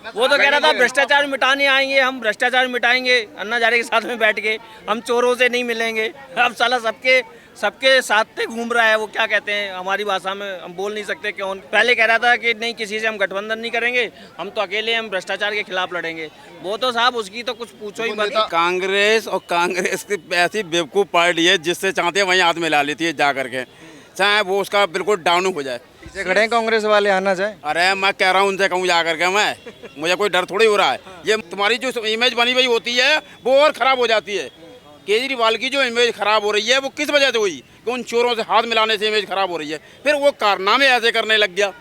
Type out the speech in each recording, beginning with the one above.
वो तो कह रहा था भ्रष्टाचार मिटाने आएंगे, हम भ्रष्टाचार मिटाएंगे अन्ना हजारे के साथ में बैठ के, हम चोरों से नहीं मिलेंगे। अब साला सबके सबके साथ पे घूम रहा है। वो क्या कहते हैं हमारी भाषा में हम बोल नहीं सकते क्यों। पहले कह रहा था कि नहीं किसी से हम गठबंधन नहीं करेंगे, हम तो अकेले हम भ्रष्टाचार के खिलाफ लड़ेंगे। वो तो साहब उसकी तो कुछ पूछो ही मत। कांग्रेस और कांग्रेस की ऐसी बेवकूफ़ पार्टी है जिससे चाहते हैं वहीं हाथ मिला लेती है जा करके, चाहे वो उसका बिल्कुल डाउन हो जाए। पीछे खड़े हैं कांग्रेस वाले, आना चाहे। अरे मैं कह रहा हूँ उनसे कहूँ जा करके, मैं मुझे कोई डर थोड़ी हो रहा है। ये तुम्हारी जो इमेज बनी हुई होती है वो और ख़राब हो जाती है। केजरीवाल की जो इमेज खराब हो रही है वो किस वजह से हुई कि उन चोरों से हाथ मिलाने से इमेज खराब हो रही है। फिर वो कारनामे ऐसे करने लग गया।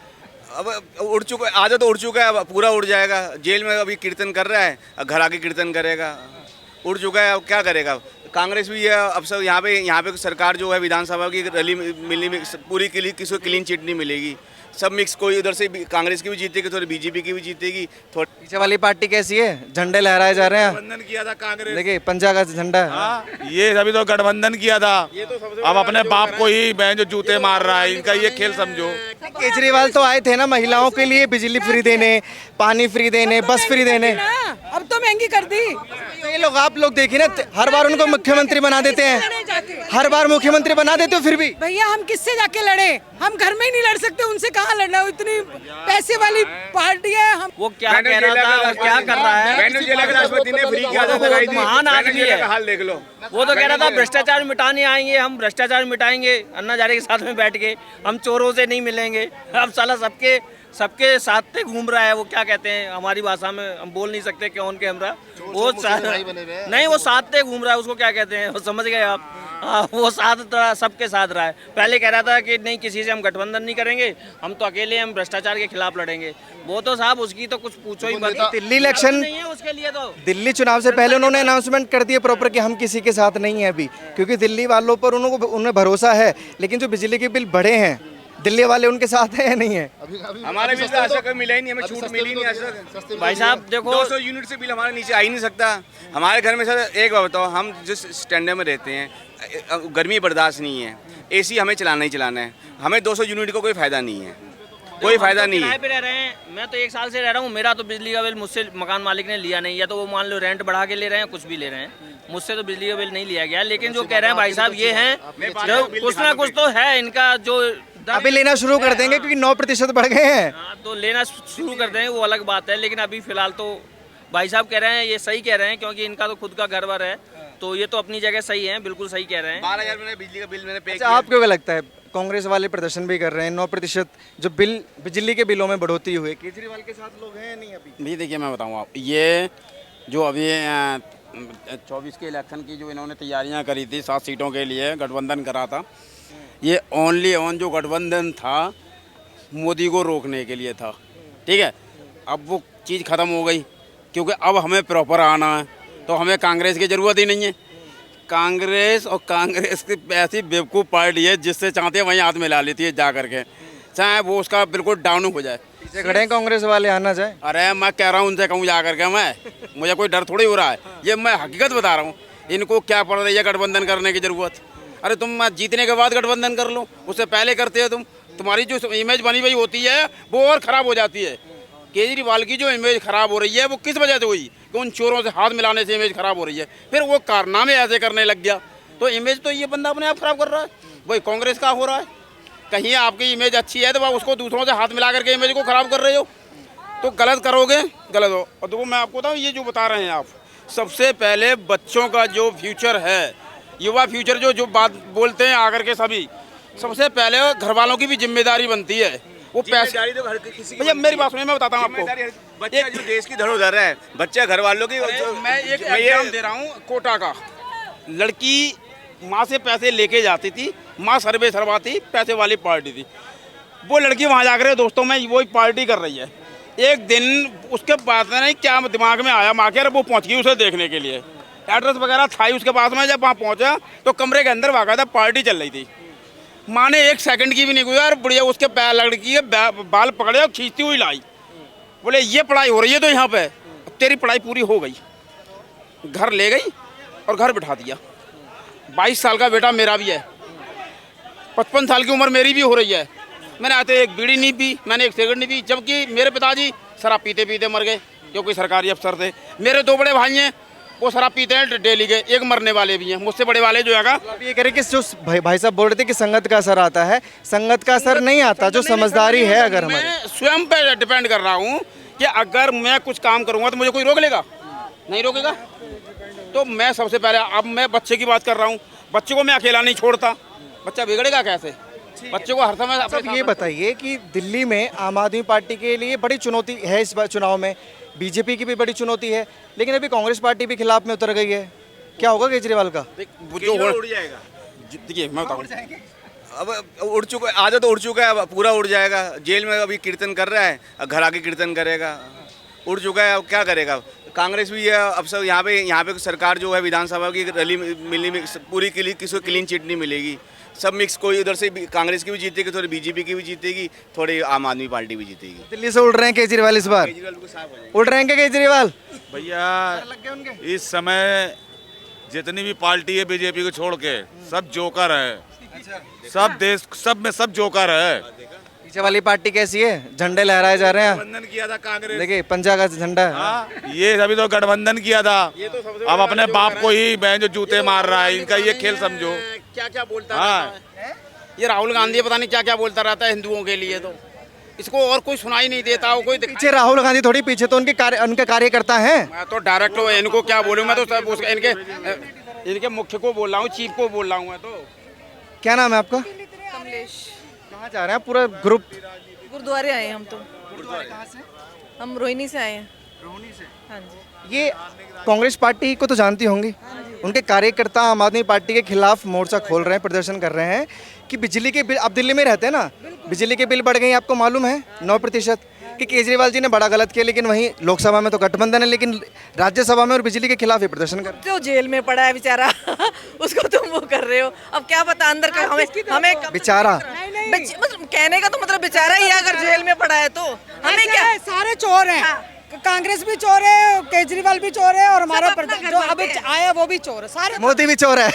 अब उड़ चुका, आधा तो उड़ चुका है, अब पूरा उड़ जाएगा। जेल में अभी कीर्तन कर रहा है, घर आके कीर्तन करेगा। उड़ चुका है, अब क्या करेगा। कांग्रेस भी है अब सब यहाँ पे सरकार जो है विधानसभा की रैली मिलनी में पूरी किसी को क्लीन चिट नहीं मिलेगी। सब मिक्स, कोई उधर से कांग्रेस की भी जीतेगी, थोड़ी बीजेपी की भी जीतेगी। थोड़ी पीछे वाली पार्टी कैसी है? झंडे लहराए जा रहे हैं। गठबंधन किया था कांग्रेस, देखिए पंजा का झंडा है। ये सभी तो गठबंधन किया था। अब अपने बाप को ही बहन जो जूते मार रहा है, इनका ये खेल समझो। केजरीवाल तो आए थे ना महिलाओं के लिए बिजली फ्री देने, पानी फ्री देने, बस फ्री देने। अब तो महंगी कर दी। तो ये लोग आप लोग देखिए ना, हर बार उनको मुख्यमंत्री बना देते हैं, हर बार मुख्यमंत्री बना देते हो। फिर भी भैया हम किससे जाके लड़े? हम घर में ही नहीं लड़ सकते, उनसे कहाँ लड़ना? इतनी पैसे वाली पार्टी है। हम वो क्या कह रहा था और क्या कर रहा है? राष्ट्रपति ने फ्री की आदत लगाई थी। महान आदमी है। हाल देख लो। वो तो कह रहा था भ्रष्टाचार मिटाने आएंगे, हम भ्रष्टाचार मिटाएंगे अन्ना हजारे के साथ में बैठ के, हम चोरों से नहीं मिलेंगे। अब साला सबके सबके साथ पे घूम रहा है। वो क्या कहते हैं हमारी भाषा में हम बोल नहीं सकते क्यों उनके हमरा। वो नहीं, वो साथ पे घूम रहा है, उसको क्या कहते हैं, वो समझ गए आप। हाँ, वो साथ सबके साथ रहा है। पहले कह रहा था कि नहीं किसी से हम गठबंधन नहीं करेंगे, हम तो अकेले हम भ्रष्टाचार के खिलाफ लड़ेंगे। वो तो साहब उसकी तो कुछ पूछो ही मत। दिल्ली इलेक्शन नहीं है उसके लिए तो। दिल्ली चुनाव से पहले उन्होंने अनाउंसमेंट कर दिया प्रॉपर कि हम किसी के साथ नहीं है अभी, क्योंकि दिल्ली वालों पर उन्हें भरोसा है। लेकिन जो बिजली के बिल बढ़े हैं, दिल्ली वाले उनके साथ है या नहीं है? हमारे बिल आज तक मिला ही नहीं, हमें छूट मिली नहीं आज तक। भाई साहब देखो 200 यूनिट से बिल हमारे नीचे आ ही नहीं सकता। हमारे घर में सर एक बात बताओ, हम जिस स्टैंडर्ड में रहते हैं गर्मी बर्दाश्त नहीं है, एसी हमें चलाना ही चलाना है। हमें 200 यूनिट का कोई फायदा नहीं है, कोई फायदा नहीं है। किराए पे रह रहे हैं, मैं तो 1 साल से रह रहा हूँ। मेरा तो बिजली का बिल मुझसे मकान मालिक ने लिया नहीं, या तो वो मान लो रेंट बढ़ा के ले रहे हैं, कुछ भी ले रहे हैं। मुझसे तो बिजली का बिल नहीं लिया गया। लेकिन जो कह रहे हैं भाई साहब ये हैं, जो कुछ ना कुछ तो है इनका जो अभी लेना शुरू कर देंगे क्योंकि 9% बढ़ गए हैं। हाँ, तो लेना शुरू कर देंगे वो अलग बात है। लेकिन अभी फिलहाल तो भाई साहब कह रहे हैं, ये सही कह रहे हैं, क्योंकि इनका तो खुद का घर वर है, तो ये तो अपनी जगह सही है, बिल्कुल सही कह रहे हैं। 12,000 मैंने बिजली का बिल मैंने पे अच्छा, किया। आपको क्या लगता है? कांग्रेस वाले प्रदर्शन भी कर रहे हैं, 9% जो बिल बिजली के बिलों में बढ़ोतरी हुई, केजरीवाल के साथ लोग हैं या नहीं अभी? नहीं देखिए मैं बताऊँ, आप ये जो अभी 24 के इलेक्शन की जो इन्होंने तैयारियां करी थी 7 सीटों के लिए गठबंधन करा था, ये ओनली ऑन जो गठबंधन था मोदी को रोकने के लिए था। ठीक है, अब वो चीज़ ख़त्म हो गई, क्योंकि अब हमें प्रॉपर आना है, तो हमें कांग्रेस की ज़रूरत ही नहीं है। कांग्रेस और कांग्रेस की ऐसी बेवकूफ़ पार्टी है जिससे चाहते हैं वहीं हाथ मिला लेती है जा करके, चाहे वो उसका बिल्कुल डाउन हो जाए। पीछे खड़े हैं कांग्रेस वाले, आना चाहे। अरे मैं कह रहा हूँ उनसे कहूँ जा करके, मैं मुझे कोई डर थोड़ी हो रहा है। ये मैं हकीकत बता रहा हूँ। इनको क्या पड़ रही है गठबंधन करने की ज़रूरत? अरे तुम जीतने के बाद गठबंधन कर लो, उससे पहले करते हो तुम। तुम्हारी जो इमेज बनी हुई होती है वो और ख़राब हो जाती है। केजरीवाल की जो इमेज खराब हो रही है वो किस वजह से हुई कि उन चोरों से हाथ मिलाने से इमेज खराब हो रही है। फिर वो कारनामे ऐसे करने लग गया, तो इमेज तो ये बंदा अपने आप खराब कर रहा है। वही कांग्रेस का हो रहा है। कहीं आपकी इमेज अच्छी है तो आप उसको दूसरों से हाथ मिला करके इमेज को खराब कर रहे हो, तो गलत करोगे गलत हो। और देखो मैं आपको बताऊँ, ये जो बता रहे हैं आप, सबसे पहले बच्चों का जो फ्यूचर है, युवा फ्यूचर जो बात बोलते हैं आकर के सभी, सबसे पहले घर वालों की भी जिम्मेदारी बनती है। वो पैसे भैया मेरी बात सुनिए, मैं बताता हूँ आपको। बच्चा जो देश की धरोहर है, बच्चा घर वालों की। मैं एक एग्जाम दे रहा हूँ कोटा का। लड़की माँ से पैसे लेके जाती थी, माँ सर्वे सरवाती, पैसे वाली पार्टी थी। वो लड़की वहाँ जाकर दोस्तों में वही पार्टी कर रही है। एक दिन उसके बाद नहीं क्या दिमाग में आया, माँ के वो पहुँच गई उसे देखने के लिए, एड्रेस वगैरह था ही उसके पास में। जब वहाँ पहुँचा तो कमरे के अंदर बाकायदा पार्टी चल रही थी। माँ ने 1 सेकंड की भी नहीं गुजारा, बढ़िया उसके पैर लड़की के बाल पकड़े और खींचती हुई लाई। बोले ये पढ़ाई हो रही है तो यहाँ पे तेरी पढ़ाई पूरी हो गई। घर ले गई और घर बिठा दिया। 22 साल का बेटा मेरा भी है, 55 साल की उम्र मेरी भी हो रही है। मैंने आते एक बीड़ी नहीं पी, मैंने एक सिगरेट नहीं पी, जबकि मेरे पिताजी शराब पीते पीते मर गए क्योंकि सरकारी अफसर थे। मेरे दो बड़े भाई हैं वो शराब पीते हैं डेली के, एक मरने वाले भी हैं, मुझसे बड़े वाले जो है। अब ये करें कि जो भाई साहब बोल रहे थे कि संगत का असर आता है, संगत का असर नहीं आता, जो समझदारी है अगर हमारे। मैं स्वयं पे डिपेंड कर रहा हूँ कि अगर मैं कुछ काम करूँगा तो मुझे कोई रोक लेगा? नहीं रोकेगा। तो मैं सबसे पहले, अब मैं बच्चे की बात कर रहा हूँ, बच्चे को मैं अकेला नहीं छोड़ता, बच्चा बिगड़ेगा कैसे? बच्चे को हर समय सब ये बताइए कि दिल्ली में आम आदमी पार्टी के लिए बड़ी चुनौती है इस बार चुनाव में, बीजेपी की भी बड़ी चुनौती है, लेकिन अभी कांग्रेस पार्टी भी खिलाफ में उतर गई है। क्या होगा केजरीवाल का? जो उड़ जाएगा। देखिए मैं बताऊँ, अब उड़ चुका, आजा तो उड़ चुका है, अब पूरा उड़ जाएगा। जेल में अभी कीर्तन कर रहा है, घर आके कीर्तन करेगा। उड़ चुका है, अब क्या करेगा? कांग्रेस भी है अब सब यहाँ पे सरकार जो है विधानसभा की रैली मिलनी पूरी किसी को क्लीन चिट नहीं मिलेगी, सब मिक्स। कोई उधर से कांग्रेस की भी जीतेगी, थोड़ी बीजेपी की भी जीतेगी, थोड़ी आम आदमी पार्टी भी जीतेगी। दिल्ली से उड़ रहे हैं केजरीवाल इस बार, उड़ रहे हैं क्या केजरीवाल? भैया इस समय जितनी भी पार्टी है बीजेपी को छोड़ के सब जोकर है, सब देश सब में सब जोकर है। पीछे वाली पार्टी कैसी है? झंडे लहराए जा रहे हैं, गठबंधन किया था कांग्रेस, देखिए पंजा का झंडा है। हाँ, ये अभी तो गठबंधन किया था, अब अपने बाप को ही बहन जो जूते मार रहा है, इनका ये खेल समझो। क्या क्या बोलता रहता है ये राहुल गांधी, पता नहीं क्या क्या बोलता रहता है हिंदुओं के लिए, तो इसको और कोई सुनाई नहीं देता। वो कोई पीछे राहुल गांधी थोड़ी, पीछे तो उनके कार्यकर्ता हैं। मैं तो डायरेक्ट इनको क्या बोलूँ, मैं तो इनके मुख्य को बोल रहा हूँ, चीफ को बोल रहा हूँ। मैं तो क्या नाम है आपका? कमलेश। कहाँ जा रहे हैं पूरा ग्रुप? गुरुद्वारे आए हैं हम तो। हम रोहिणी से आए हैं। रोहिणी से? हाँ जी। ये कांग्रेस पार्टी को तो जानती होंगी, उनके कार्यकर्ता आम आदमी पार्टी के खिलाफ मोर्चा खोल रहे हैं, प्रदर्शन कर रहे हैं कि बिजली के बिल, आप दिल्ली में रहते हैं ना, बिजली के बिल बढ़ गए, आपको मालूम है 9%, कि केजरीवाल जी ने बड़ा गलत किया, लेकिन वहीं लोकसभा में तो गठबंधन है, लेकिन राज्यसभा में और बिजली के खिलाफ ही प्रदर्शन कर। जो जेल में पड़ा है बेचारा उसको तुम वो कर रहे हो, अब क्या पता अंदर का हमें बेचारा मतलब कहने का तो मतलब बेचारा ही है, अगर जेल में पड़ा है तो हमें क्या? सारे चोर हैं, कांग्रेस भी चोर है, केजरीवाल भी चोर है, और हमारा जो अब आया वो भी चोर है, सारे मोदी भी चोर है।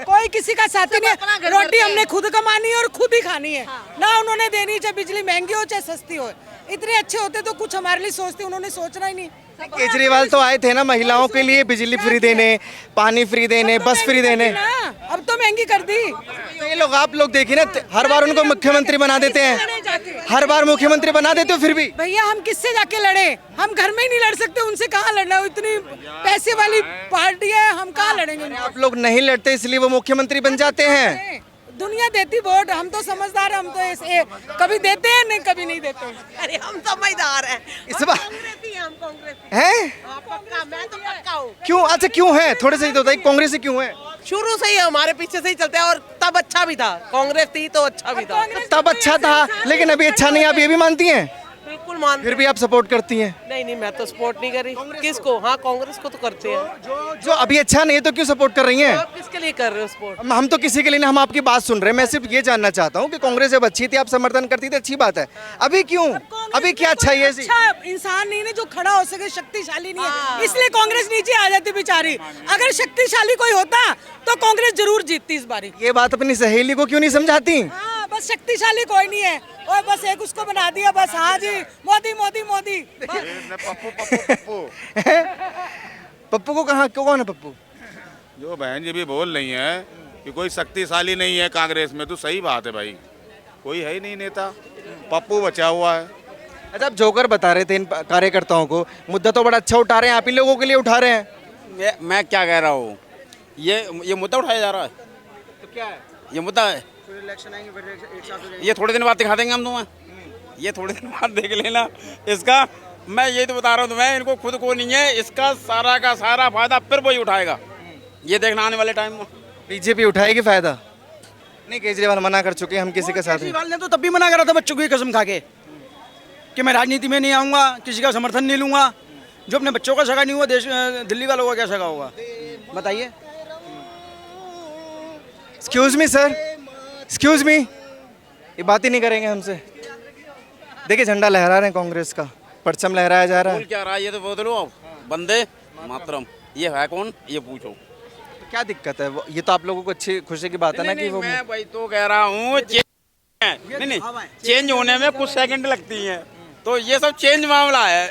कोई किसी का साथी नहीं। रोटी हमने खुद कमानी है और खुद ही खानी है, ना उन्होंने देनी, चाहे बिजली महंगी हो चाहे सस्ती हो। इतने अच्छे होते तो कुछ हमारे लिए सोचते, उन्होंने सोचना ही नहीं। केजरीवाल तो आए थे ना महिलाओं के लिए बिजली फ्री देने, पानी फ्री देने, बस फ्री देने, अब तो महंगी कर दी। तो ये लोग, आप लोग देखिए ना, हर बार उनको मुख्यमंत्री बना देते हैं, हर बार मुख्यमंत्री बना देते हो, फिर भी भैया हम किससे जाके लड़े? हम घर में ही नहीं लड़ सकते, उनसे कहाँ लड़ना? इतनी पैसे वाली पार्टी है, हम कहाँ लड़ेंगे? आप लोग नहीं लड़ते इसलिए वो मुख्यमंत्री बन जाते हैं। दुनिया देती वोट, हम तो समझदार, हम तो ऐसे कभी देते हैं नहीं, कभी नहीं देते। अरे हम समझदार हैं, इस बार हम कांग्रेस हैं? पक्का, मैं तो पक्का हूँ। क्यों? अच्छा क्यों है? थोड़े से ही तो बताइए, कांग्रेस से क्यों है? शुरू से ही हमारे पीछे से ही चलते हैं, और तब अच्छा भी था, कांग्रेस थी तो अच्छा भी था। तब अच्छा था, लेकिन अभी अच्छा नहीं, आप ये भी मानती हैं? बिल्कुल मान। फिर भी आप सपोर्ट करती हैं? नहीं मैं तो सपोर्ट नहीं करी। किसको? हाँ कांग्रेस को तो करते हैं। जो अभी अच्छा नहीं है तो क्यों सपोर्ट कर रही हैं? आप किसके लिए कर रहे हो सपोर्ट? हम तो किसी के लिए नहीं, हम आपकी बात सुन रहे हैं। मैं सिर्फ ये जानना चाहता हूँ कि कांग्रेस जब अच्छी थी, आप समर्थन करती थी, अच्छी बात है, अभी क्यों? अभी क्या अच्छा है? अच्छा इंसान नहीं है जो खड़ा हो सके, शक्तिशाली नहीं है, इसलिए कांग्रेस नीचे आ जाती बेचारी। अगर शक्तिशाली कोई होता तो कांग्रेस जरूर जीतती इस बारी। ये बात अपनी सहेली को क्यों नहीं समझाती? हाँ, बस शक्तिशाली कोई नहीं है, और बस एक उसको बना दिया बस। हाँ जी, मोदी मोदी मोदी। पप्पू को कहाँ, कौन है पप्पू? जो बहन जी भी बोल रही है कि कोई शक्तिशाली नहीं है कांग्रेस में, तो सही बात है भाई, कोई है ही नहीं नेता, पप्पू बचा हुआ है। अच्छा, आप जोकर बता रहे थे इन कार्यकर्ताओं को, मुद्दा तो बड़ा अच्छा उठा रहे हैं, आप ही लोगों के लिए उठा रहे हैं। मैं क्या कह रहा हूँ, ये मुद्दा उठाया जा रहा है, तो क्या है ये मुद्दा है। इलेक्शन आएंगे, फिर एक साथ ये थोड़े दिन बाद दिखा देंगे हम तुम्हें, ये थोड़े दिन बाद देख लेना इसका। मैं यही तो बता रहा हूँ तुम्हें, इनको खुद को नहीं है, इसका सारा का सारा फायदा फिर वही उठाएगा, ये देखना आने वाले टाइम में। बीजेपी उठाएगी फायदा? नहीं, केजरीवाल मना कर चुके हैं, हम किसी के साथ नहीं। केजरीवाल ने तो तब भी मना करा था बच्चों की कसम खा के कि मैं राजनीति में नहीं आऊँगा, किसी का समर्थन नहीं लूँगा। जो अपने बच्चों का सगा नहीं हुआ, देश दिल्ली वालों का क्या सगा होगा बताइए? Excuse me sir, excuse me, ये बात ही नहीं करेंगे हमसे। देखिए झंडा लहरा रहे हैं कांग्रेस का, परचम लहराया जा रहा है। बोल क्या रहा है ये तो बोलो आप, वंदे मातरम, ये है कौन, ये पूछो। क्या दिक्कत है? ये तो आप लोगों को अच्छी खुशी की बात है ना कि वो। मैं वही तो कह रहा हूँ, नहीं नहीं, चेंज होने में कुछ सेकंड लगती हैं, तो ये सब चेंज मामला है।